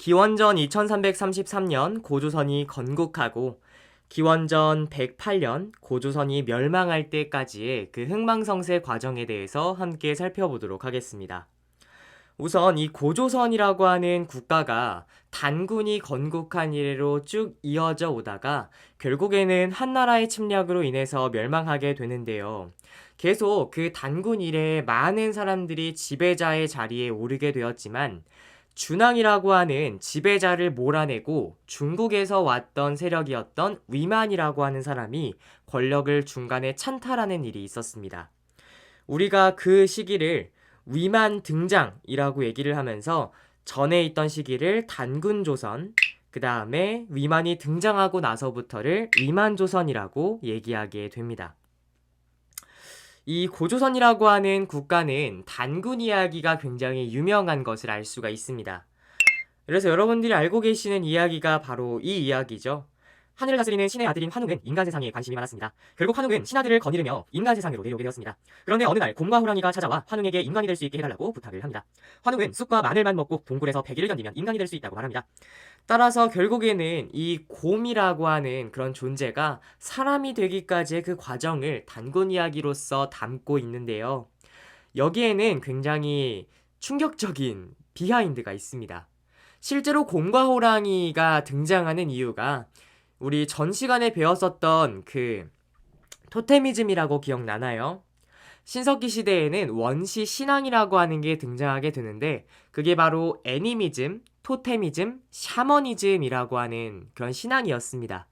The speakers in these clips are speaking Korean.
기원전 2333년 고조선이 건국하고 기원전 108년 고조선이 멸망할 때까지의 그 흥망성쇠 과정에 대해서 함께 살펴보도록 하겠습니다. 우선 이 고조선이라고 하는 국가가 단군이 건국한 이래로 쭉 이어져 오다가 결국에는 한나라의 침략으로 인해서 멸망하게 되는데요. 계속 그 단군 이래에 많은 사람들이 지배자의 자리에 오르게 되었지만 준왕이라고 하는 지배자를 몰아내고 중국에서 왔던 세력이었던 위만이라고 하는 사람이 권력을 중간에 찬탈하는 일이 있었습니다. 우리가 그 시기를 위만 등장이라고 얘기를 하면서 전에 있던 시기를 단군조선, 그 다음에 위만이 등장하고 나서부터를 위만조선이라고 얘기하게 됩니다. 이 고조선이라고 하는 국가는 단군 이야기가 굉장히 유명한 것을 알 수가 있습니다. 그래서 여러분들이 알고 계시는 이야기가 바로 이 이야기죠. 하늘을 다스리는 신의 아들인 환웅은 인간 세상에 관심이 많았습니다. 결국 환웅은 신하들을 거느리며 인간 세상으로 내려오게 되었습니다. 그런데 어느 날 곰과 호랑이가 찾아와 환웅에게 인간이 될 수 있게 해달라고 부탁을 합니다. 환웅은 쑥과 마늘만 먹고 동굴에서 100일을 견디면 인간이 될 수 있다고 말합니다. 따라서 결국에는 이 곰이라고 하는 그런 존재가 사람이 되기까지의 그 과정을 단군 이야기로서 담고 있는데요. 여기에는 굉장히 충격적인 비하인드가 있습니다. 실제로 곰과 호랑이가 등장하는 이유가 우리 전 시간에 배웠었던 그 토테미즘이라고 기억나나요? 신석기 시대에는 원시 신앙이라고 하는 게 등장하게 되는데 그게 바로 애니미즘, 토테미즘, 샤머니즘이라고 하는 그런 신앙이었습니다.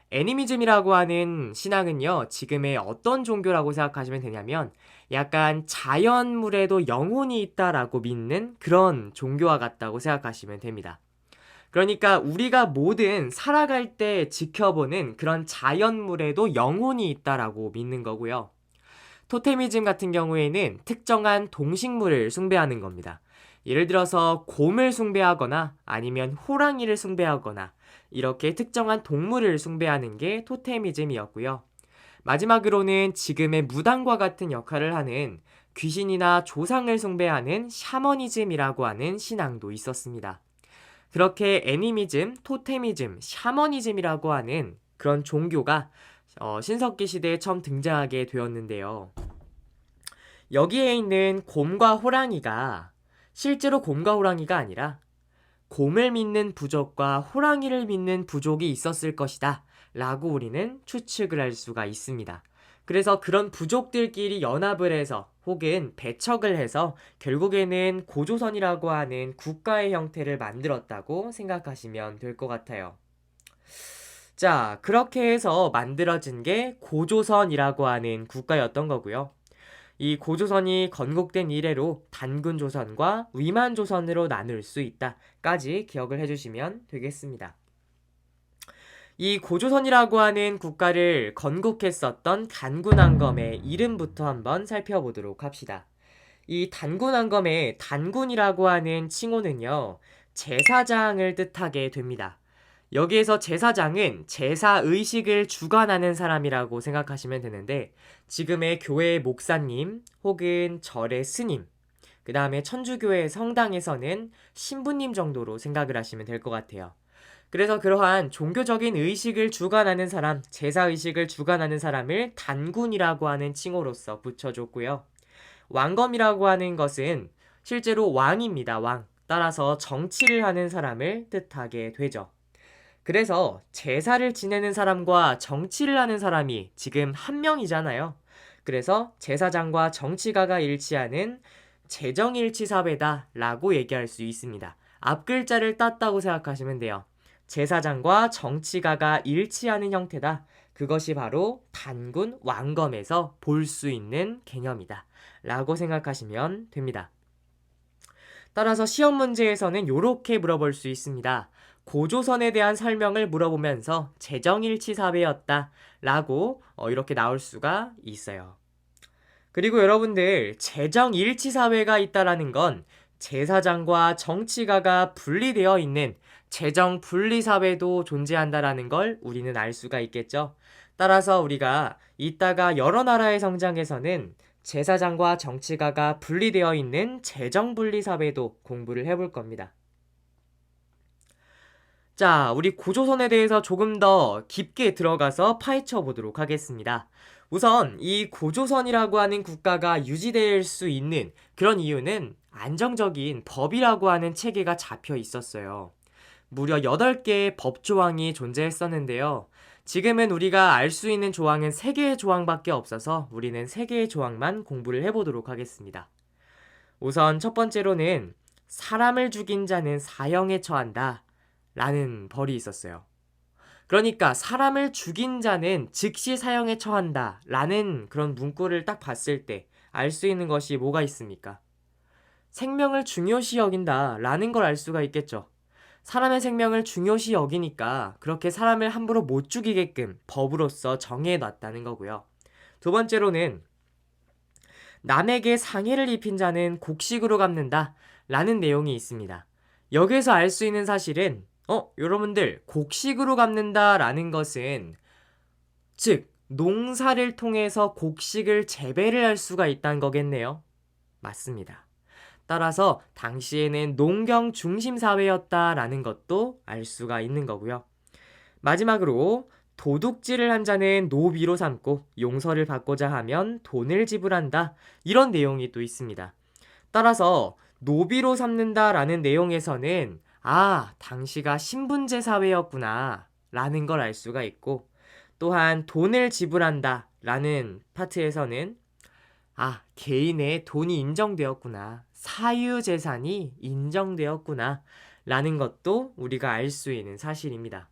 애니미즘이라고 하는 신앙은요, 지금의 어떤 종교라고 생각하시면 되냐면 약간 자연물에도 영혼이 있다라고 믿는 그런 종교와 같다고 생각하시면 됩니다. 그러니까 우리가 뭐든 살아갈 때 지켜보는 그런 자연물에도 영혼이 있다라고 믿는 거고요. 토테미즘 같은 경우에는 특정한 동식물을 숭배하는 겁니다. 예를 들어서 곰을 숭배하거나 아니면 호랑이를 숭배하거나 이렇게 특정한 동물을 숭배하는 게 토테미즘이었고요. 마지막으로는 지금의 무당과 같은 역할을 하는 귀신이나 조상을 숭배하는 샤머니즘이라고 하는 신앙도 있었습니다. 그렇게 애니미즘, 토테미즘, 샤머니즘이라고 하는 그런 종교가 신석기 시대에 처음 등장하게 되었는데요. 여기에 있는 곰과 호랑이가 실제로 곰과 호랑이가 아니라 곰을 믿는 부족과 호랑이를 믿는 부족이 있었을 것이다 라고 우리는 추측을 할 수가 있습니다. 그래서 그런 부족들끼리 연합을 해서 혹은 배척을 해서 결국에는 고조선이라고 하는 국가의 형태를 만들었다고 생각하시면 될 것 같아요. 자, 그렇게 해서 만들어진 게 고조선이라고 하는 국가였던 거고요. 이 고조선이 건국된 이래로 단군조선과 위만조선으로 나눌 수 있다까지 기억을 해주시면 되겠습니다. 이 고조선이라고 하는 국가를 건국했었던 단군왕검의 이름부터 한번 살펴보도록 합시다. 이 단군왕검의 단군이라고 하는 칭호는요, 제사장을 뜻하게 됩니다. 여기에서 제사장은 제사의식을 주관하는 사람이라고 생각하시면 되는데 지금의 교회 목사님 혹은 절의 스님, 그 다음에 천주교회 성당에서는 신부님 정도로 생각을 하시면 될 것 같아요. 그래서 그러한 종교적인 의식을 주관하는 사람, 제사의식을 주관하는 사람을 단군이라고 하는 칭호로서 붙여줬고요. 왕검이라고 하는 것은 실제로 왕입니다. 왕. 따라서 정치를 하는 사람을 뜻하게 되죠. 그래서 제사를 지내는 사람과 정치를 하는 사람이 지금 한 명이잖아요. 그래서 제사장과 정치가가 일치하는 재정일치사회다라고 얘기할 수 있습니다. 앞 글자를 땄다고 생각하시면 돼요. 제사장과 정치가가 일치하는 형태다. 그것이 바로 단군 왕검에서 볼 수 있는 개념이다. 라고 생각하시면 됩니다. 따라서 시험 문제에서는 이렇게 물어볼 수 있습니다. 고조선에 대한 설명을 물어보면서 재정일치 사회였다 라고 이렇게 나올 수가 있어요. 그리고 여러분들 재정일치 사회가 있다라는 건 제사장과 정치가가 분리되어 있는 재정 분리 사회도 존재한다라는 걸 우리는 알 수가 있겠죠. 따라서 우리가 이따가 여러 나라의 성장에서는 제사장과 정치가가 분리되어 있는 재정 분리 사회도 공부를 해볼 겁니다. 자, 우리 고조선에 대해서 조금 더 깊게 들어가서 파헤쳐 보도록 하겠습니다. 우선 이 고조선이라고 하는 국가가 유지될 수 있는 그런 이유는 안정적인 법이라고 하는 체계가 잡혀 있었어요. 무려 8개의 법조항이 존재했었는데요. 지금은 우리가 알 수 있는 조항은 3개의 조항밖에 없어서 우리는 3개의 조항만 공부를 해보도록 하겠습니다. 우선 첫 번째로는 사람을 죽인 자는 사형에 처한다 라는 벌이 있었어요. 그러니까 사람을 죽인 자는 즉시 사형에 처한다 라는 그런 문구를 딱 봤을 때 알 수 있는 것이 뭐가 있습니까? 생명을 중요시 여긴다 라는 걸 알 수가 있겠죠. 사람의 생명을 중요시 여기니까 그렇게 사람을 함부로 못 죽이게끔 법으로서 정해 놨다는 거고요. 두 번째로는 남에게 상해를 입힌 자는 곡식으로 갚는다 라는 내용이 있습니다. 여기에서 알 수 있는 사실은 여러분들 곡식으로 갚는다 라는 것은 즉 농사를 통해서 곡식을 재배를 할 수가 있다는 거겠네요. 맞습니다. 따라서 당시에는 농경 중심 사회였다라는 것도 알 수가 있는 거고요. 마지막으로 도둑질을 한 자는 노비로 삼고 용서를 받고자 하면 돈을 지불한다. 이런 내용이 또 있습니다. 따라서 노비로 삼는다라는 내용에서는 당시가 신분제 사회였구나 라는 걸 알 수가 있고 또한 돈을 지불한다 라는 파트에서는 개인의 돈이 인정되었구나. 사유재산이 인정되었구나. 라는 것도 우리가 알 수 있는 사실입니다.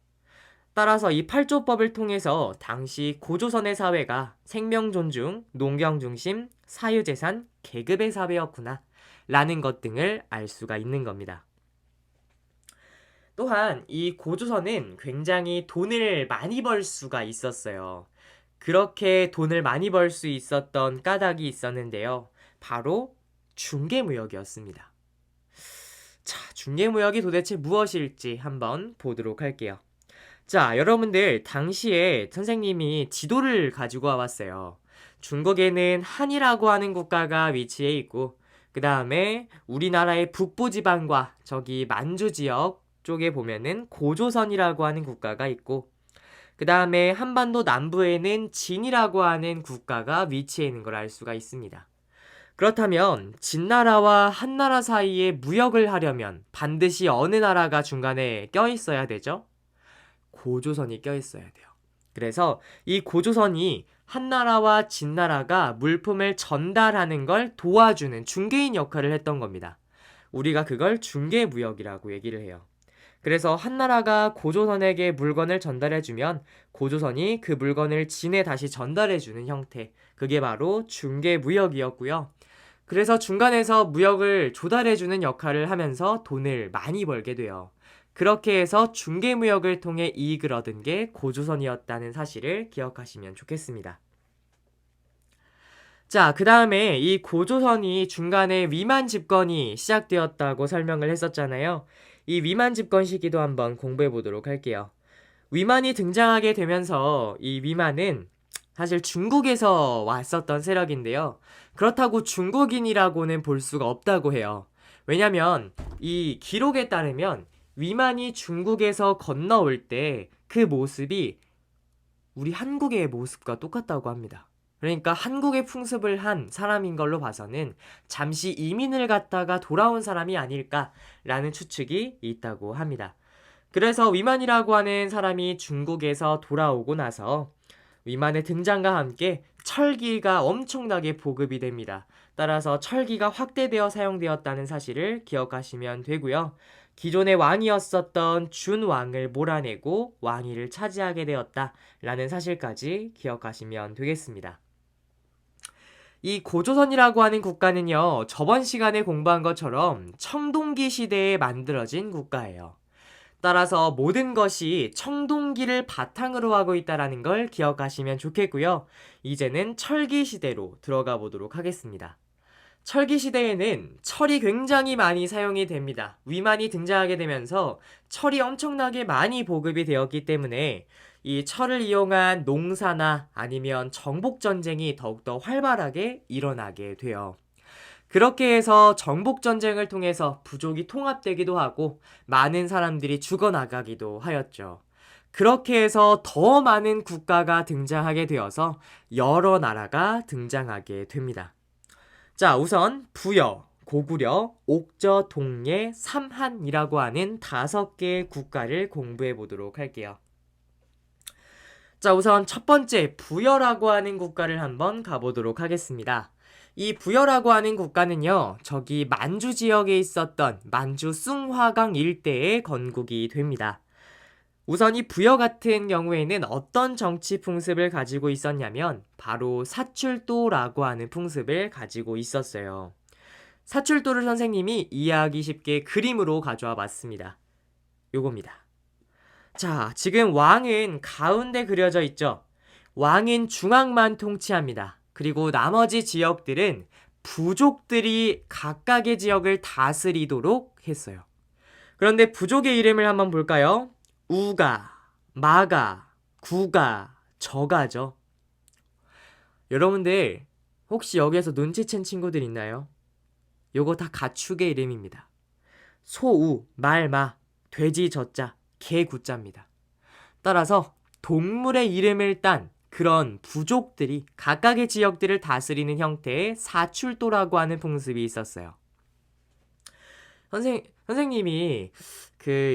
따라서 이 8조법을 통해서 당시 고조선의 사회가 생명 존중, 농경 중심, 사유재산, 계급의 사회였구나. 라는 것 등을 알 수가 있는 겁니다. 또한 이 고조선은 굉장히 돈을 많이 벌 수가 있었어요. 그렇게 돈을 많이 벌 수 있었던 까닭이 있었는데요. 바로 중개무역이었습니다. 자, 중개무역이 도대체 무엇일지 한번 보도록 할게요. 자, 여러분들 당시에 선생님이 지도를 가지고 와봤어요. 중국에는 한이라고 하는 국가가 위치해 있고 그 다음에 우리나라의 북부 지방과 저기 만주 지역 쪽에 보면은 고조선이라고 하는 국가가 있고 그 다음에 한반도 남부에는 진이라고 하는 국가가 위치해 있는 걸 알 수가 있습니다. 그렇다면 진나라와 한나라 사이에 무역을 하려면 반드시 어느 나라가 중간에 껴있어야 되죠? 고조선이 껴있어야 돼요. 그래서 이 고조선이 한나라와 진나라가 물품을 전달하는 걸 도와주는 중개인 역할을 했던 겁니다. 우리가 그걸 중개무역이라고 얘기를 해요. 그래서 한나라가 고조선에게 물건을 전달해주면 고조선이 그 물건을 진에 다시 전달해주는 형태, 그게 바로 중개무역이었고요. 그래서 중간에서 무역을 조달해주는 역할을 하면서 돈을 많이 벌게 돼요. 그렇게 해서 중개무역을 통해 이익을 얻은 게 고조선이었다는 사실을 기억하시면 좋겠습니다. 자, 그 다음에 이 고조선이 중간에 위만 집권이 시작되었다고 설명을 했었잖아요. 이 위만 집권 시기도 한번 공부해 보도록 할게요. 위만이 등장하게 되면서 이 위만은 사실 중국에서 왔었던 세력인데요. 그렇다고 중국인이라고는 볼 수가 없다고 해요. 왜냐면 이 기록에 따르면 위만이 중국에서 건너올 때 그 모습이 우리 한국의 모습과 똑같다고 합니다. 그러니까 한국의 풍습을 한 사람인 걸로 봐서는 잠시 이민을 갔다가 돌아온 사람이 아닐까라는 추측이 있다고 합니다. 그래서 위만이라고 하는 사람이 중국에서 돌아오고 나서 위만의 등장과 함께 철기가 엄청나게 보급이 됩니다. 따라서 철기가 확대되어 사용되었다는 사실을 기억하시면 되고요. 기존의 왕이었었던 준왕을 몰아내고 왕위를 차지하게 되었다라는 사실까지 기억하시면 되겠습니다. 이 고조선이라고 하는 국가는요, 저번 시간에 공부한 것처럼 청동기 시대에 만들어진 국가예요. 따라서 모든 것이 청동기를 바탕으로 하고 있다는 걸 기억하시면 좋겠고요. 이제는 철기 시대로 들어가 보도록 하겠습니다. 철기 시대에는 철이 굉장히 많이 사용이 됩니다. 위만이 등장하게 되면서 철이 엄청나게 많이 보급이 되었기 때문에 이 철을 이용한 농사나 아니면 정복 전쟁이 더욱더 활발하게 일어나게 돼요. 그렇게 해서 정복전쟁을 통해서 부족이 통합되기도 하고 많은 사람들이 죽어나가기도 하였죠. 그렇게 해서 더 많은 국가가 등장하게 되어서 여러 나라가 등장하게 됩니다. 자, 우선 부여, 고구려, 옥저, 동예, 삼한이라고 하는 5개의 국가를 공부해 보도록 할게요. 자, 우선 첫 번째 부여라고 하는 국가를 한번 가보도록 하겠습니다. 이 부여라고 하는 국가는요, 저기 만주 지역에 있었던 만주 숭화강 일대에 건국이 됩니다. 우선 이 부여 같은 경우에는 어떤 정치 풍습을 가지고 있었냐면 바로 사출도라고 하는 풍습을 가지고 있었어요. 사출도를 선생님이 이해하기 쉽게 그림으로 가져와 봤습니다. 요겁니다. 자, 지금 왕은 가운데 그려져 있죠. 왕은 중앙만 통치합니다. 그리고 나머지 지역들은 부족들이 각각의 지역을 다스리도록 했어요. 그런데 부족의 이름을 한번 볼까요? 우가, 마가, 구가, 저가죠. 여러분들 혹시 여기에서 눈치챈 친구들 있나요? 요거 다 가축의 이름입니다. 소우, 말마, 돼지 저자, 개 구자입니다. 따라서 동물의 이름을 딴 그런 부족들이 각각의 지역들을 다스리는 형태의 사출도라고 하는 풍습이 있었어요. 선생님이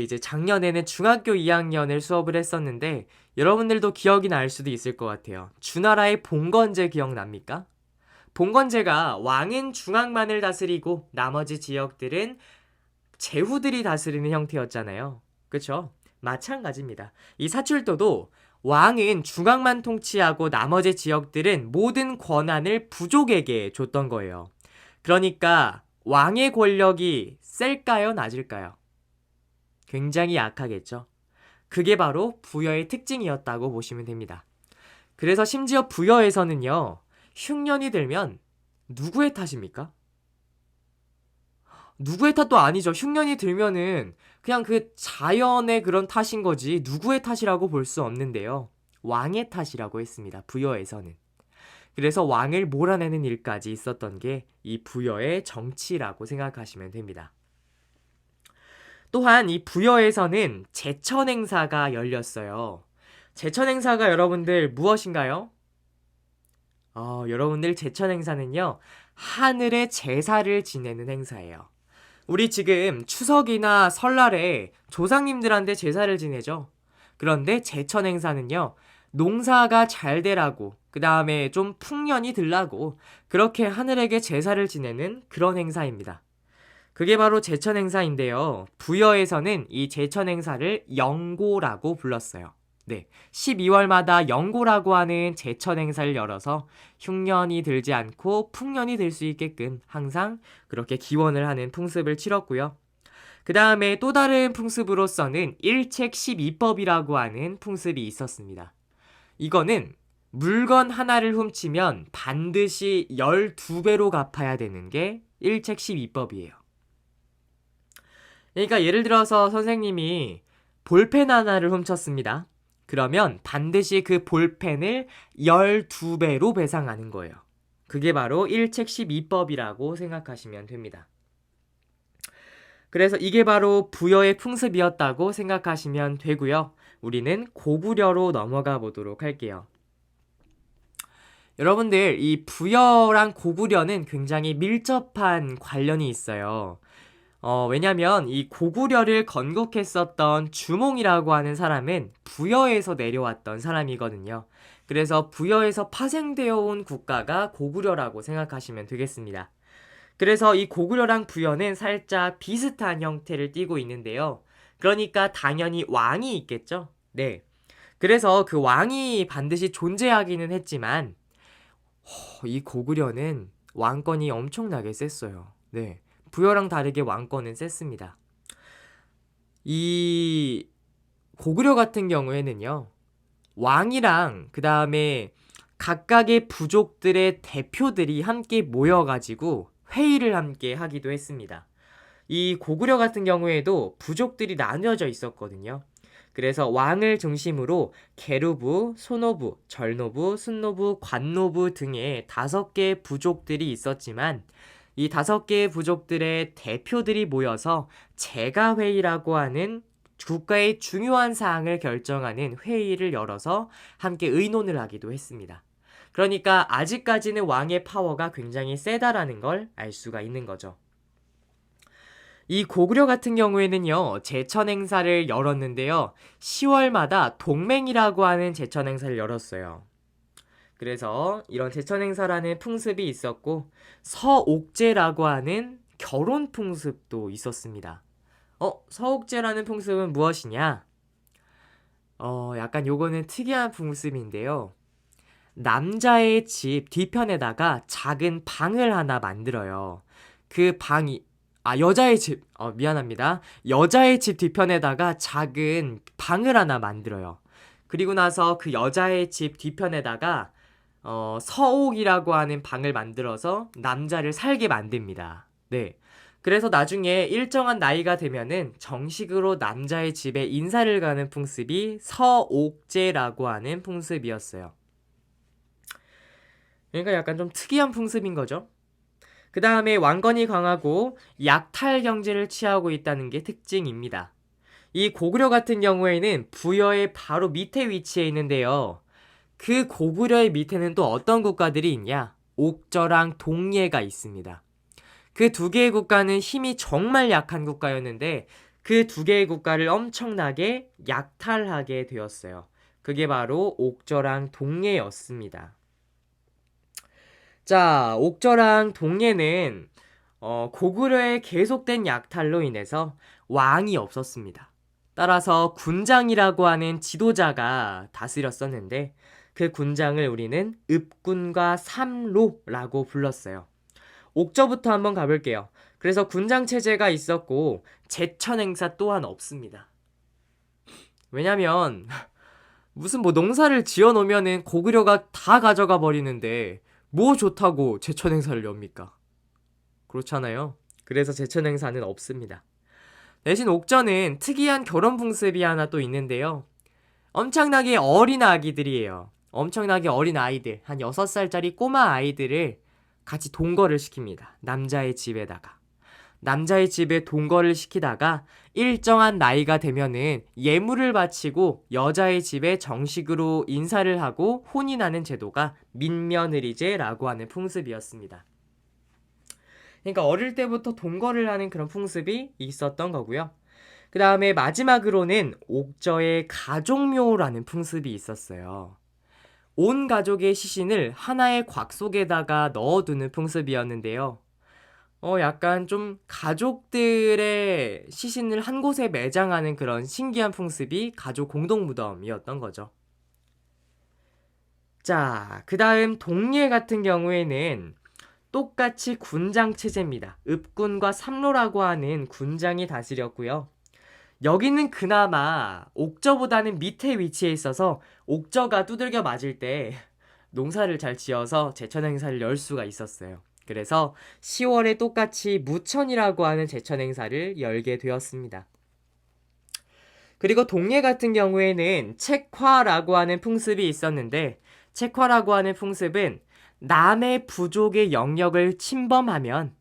이제 작년에는 중학교 2학년을 수업을 했었는데 여러분들도 기억이 날 수도 있을 것 같아요. 주나라의 봉건제 기억납니까? 봉건제가 왕은 중앙만을 다스리고 나머지 지역들은 제후들이 다스리는 형태였잖아요. 그쵸? 마찬가지입니다. 이 사출도도 왕은 중앙만 통치하고 나머지 지역들은 모든 권한을 부족에게 줬던 거예요. 그러니까 왕의 권력이 셀까요? 낮을까요? 굉장히 약하겠죠. 그게 바로 부여의 특징이었다고 보시면 됩니다. 그래서 심지어 부여에서는요, 흉년이 들면 누구의 탓입니까? 누구의 탓도 아니죠. 흉년이 들면은 그냥 그 자연의 그런 탓인 거지 누구의 탓이라고 볼 수 없는데요. 왕의 탓이라고 했습니다. 부여에서는. 그래서 왕을 몰아내는 일까지 있었던 게 이 부여의 정치라고 생각하시면 됩니다. 또한 이 부여에서는 제천 행사가 열렸어요. 제천 행사가 여러분들 무엇인가요? 여러분들 제천 행사는요, 하늘의 제사를 지내는 행사예요. 우리 지금 추석이나 설날에 조상님들한테 제사를 지내죠. 그런데 제천 행사는요, 농사가 잘 되라고, 그 다음에 좀 풍년이 들라고 그렇게 하늘에게 제사를 지내는 그런 행사입니다. 그게 바로 제천 행사인데요. 부여에서는 이 제천 행사를 영고라고 불렀어요. 네, 12월마다 영고라고 하는 제천 행사를 열어서 흉년이 들지 않고 풍년이 들 수 있게끔 항상 그렇게 기원을 하는 풍습을 치렀고요. 그 다음에 또 다른 풍습으로서는 일책 12법이라고 하는 풍습이 있었습니다. 이거는 물건 하나를 훔치면 반드시 12배로 갚아야 되는 게 일책 12법이에요. 그러니까 예를 들어서 선생님이 볼펜 하나를 훔쳤습니다. 그러면 반드시 그 볼펜을 12배로 배상하는 거예요. 그게 바로 일책 12법이라고 생각하시면 됩니다. 그래서 이게 바로 부여의 풍습이었다고 생각하시면 되고요. 우리는 고구려로 넘어가 보도록 할게요. 여러분들, 이 부여랑 고구려는 굉장히 밀접한 관련이 있어요. 왜냐면 이 고구려를 건국했었던 주몽이라고 하는 사람은 부여에서 내려왔던 사람이거든요. 그래서 부여에서 파생되어 온 국가가 고구려라고 생각하시면 되겠습니다. 그래서 이 고구려랑 부여는 살짝 비슷한 형태를 띠고 있는데요. 그러니까 당연히 왕이 있겠죠? 네. 그래서 그 왕이 반드시 존재하기는 했지만 이 고구려는 왕권이 엄청나게 셌어요. 네. 부여랑 다르게 왕권은 셌습니다. 이 고구려 같은 경우에는요, 왕이랑 그 다음에 각각의 부족들의 대표들이 함께 모여가지고 회의를 함께 하기도 했습니다. 이 고구려 같은 경우에도 부족들이 나뉘어져 있었거든요. 그래서 왕을 중심으로 계루부, 소노부, 절노부, 순노부, 관노부 등의 5개의 부족들이 있었지만 이 5개의 부족들의 대표들이 모여서 제가회의라고 하는 국가의 중요한 사항을 결정하는 회의를 열어서 함께 의논을 하기도 했습니다. 그러니까 아직까지는 왕의 파워가 굉장히 세다라는 걸 알 수가 있는 거죠. 이 고구려 같은 경우에는요, 제천 행사를 열었는데요, 10월마다 동맹이라고 하는 제천 행사를 열었어요. 그래서 이런 제천 행사라는 풍습이 있었고, 서옥제라고 하는 결혼 풍습도 있었습니다. 서옥제라는 풍습은 무엇이냐? 약간 요거는 특이한 풍습인데요. 남자의 집 뒤편에다가 작은 방을 하나 만들어요. 그 방이, 여자의 집, 미안합니다. 여자의 집 뒤편에다가 작은 방을 하나 만들어요. 그리고 나서 그 여자의 집 뒤편에다가 서옥이라고 하는 방을 만들어서 남자를 살게 만듭니다. 네. 그래서 나중에 일정한 나이가 되면은 정식으로 남자의 집에 인사를 가는 풍습이 서옥제라고 하는 풍습이었어요. 그러니까 약간 좀 특이한 풍습인 거죠. 그 다음에 왕건이 강하고 약탈 경제를 취하고 있다는 게 특징입니다. 이 고구려 같은 경우에는 부여의 바로 밑에 위치해 있는데요. 그 고구려의 밑에는 또 어떤 국가들이 있냐? 옥저랑 동예가 있습니다. 그 2개의 국가는 힘이 정말 약한 국가였는데 그 2개의 국가를 엄청나게 약탈하게 되었어요. 그게 바로 옥저랑 동예였습니다. 자, 옥저랑 동예는 고구려의 계속된 약탈로 인해서 왕이 없었습니다. 따라서 군장이라고 하는 지도자가 다스렸었는데 그 군장을 우리는 읍군과 삼로라고 불렀어요. 옥저부터 한번 가볼게요. 그래서 군장 체제가 있었고 제천 행사 또한 없습니다. 왜냐면 무슨 농사를 지어 놓으면은 고구려가 다 가져가 버리는데 뭐 좋다고 제천 행사를 엽니까? 그렇잖아요. 그래서 제천 행사는 없습니다. 대신 옥저는 특이한 결혼 풍습이 하나 또 있는데요. 엄청나게 어린 아기들이에요. 엄청나게 어린 아이들, 한 6살짜리 꼬마 아이들을 같이 동거를 시킵니다. 남자의 집에다가. 남자의 집에 동거를 시키다가 일정한 나이가 되면은 예물을 바치고 여자의 집에 정식으로 인사를 하고 혼인하는 제도가 민며느리제라고 하는 풍습이었습니다. 그러니까 어릴 때부터 동거를 하는 그런 풍습이 있었던 거고요. 그 다음에 마지막으로는 옥저의 가족묘라는 풍습이 있었어요. 온 가족의 시신을 하나의 곽 속에다가 넣어두는 풍습이었는데요. 약간 좀 가족들의 시신을 한 곳에 매장하는 그런 신기한 풍습이 가족 공동 무덤이었던 거죠. 자, 그 다음 동예 같은 경우에는 똑같이 군장 체제입니다. 읍군과 삼로라고 하는 군장이 다스렸고요. 여기는 그나마 옥저보다는 밑에 위치해 있어서 옥저가 두들겨 맞을 때 농사를 잘 지어서 제천 행사를 열 수가 있었어요. 그래서 10월에 똑같이 무천이라고 하는 제천 행사를 열게 되었습니다. 그리고 동예 같은 경우에는 책화라고 하는 풍습이 있었는데 책화라고 하는 풍습은 남의 부족의 영역을 침범하면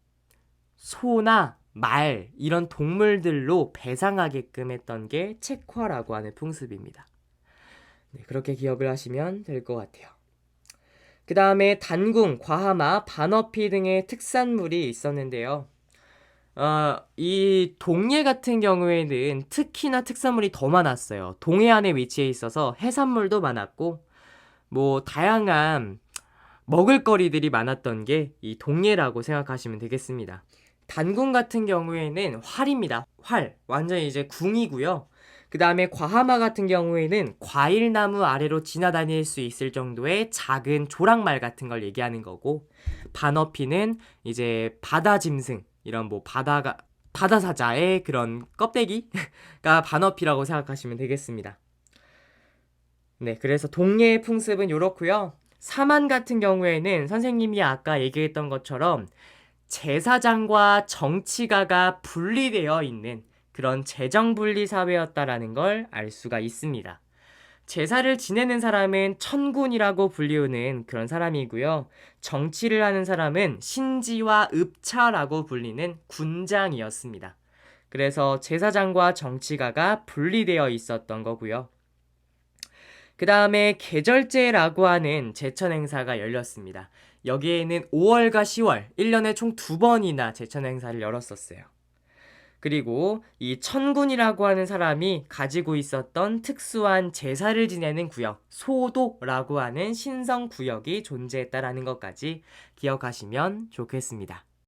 소나 말 이런 동물들로 배상하게끔 했던 게 책화라고 하는 풍습입니다. 네, 그렇게 기억을 하시면 될 것 같아요. 그 다음에 단궁, 과하마, 반어피 등의 특산물이 있었는데요. 이 동해 같은 경우에는 특히나 특산물이 더 많았어요. 동해안에 위치해 있어서 해산물도 많았고 다양한 먹을거리들이 많았던 게 이 동해라고 생각하시면 되겠습니다. 단궁 같은 경우에는 활입니다. 활. 완전히 이제 궁이고요. 그 다음에 과하마 같은 경우에는 과일나무 아래로 지나다닐 수 있을 정도의 작은 조랑말 같은 걸 얘기하는 거고, 반어피는 이제 바다짐승, 이런 바다사자의 그런 껍데기가 반어피라고 생각하시면 되겠습니다. 네, 그래서 동해의 풍습은 요렇고요. 사만 같은 경우에는 선생님이 아까 얘기했던 것처럼 제사장과 정치가가 분리되어 있는 그런 재정분리 사회였다라는 걸 알 수가 있습니다. 제사를 지내는 사람은 천군이라고 불리우는 그런 사람이고요. 정치를 하는 사람은 신지와 읍차라고 불리는 군장이었습니다. 그래서 제사장과 정치가가 분리되어 있었던 거고요. 그 다음에 계절제라고 하는 제천 행사가 열렸습니다. 여기에는 5월과 10월, 1년에 총 2번이나 제천 행사를 열었었어요. 그리고 이 천군이라고 하는 사람이 가지고 있었던 특수한 제사를 지내는 구역, 소도라고 하는 신성 구역이 존재했다라는 것까지 기억하시면 좋겠습니다.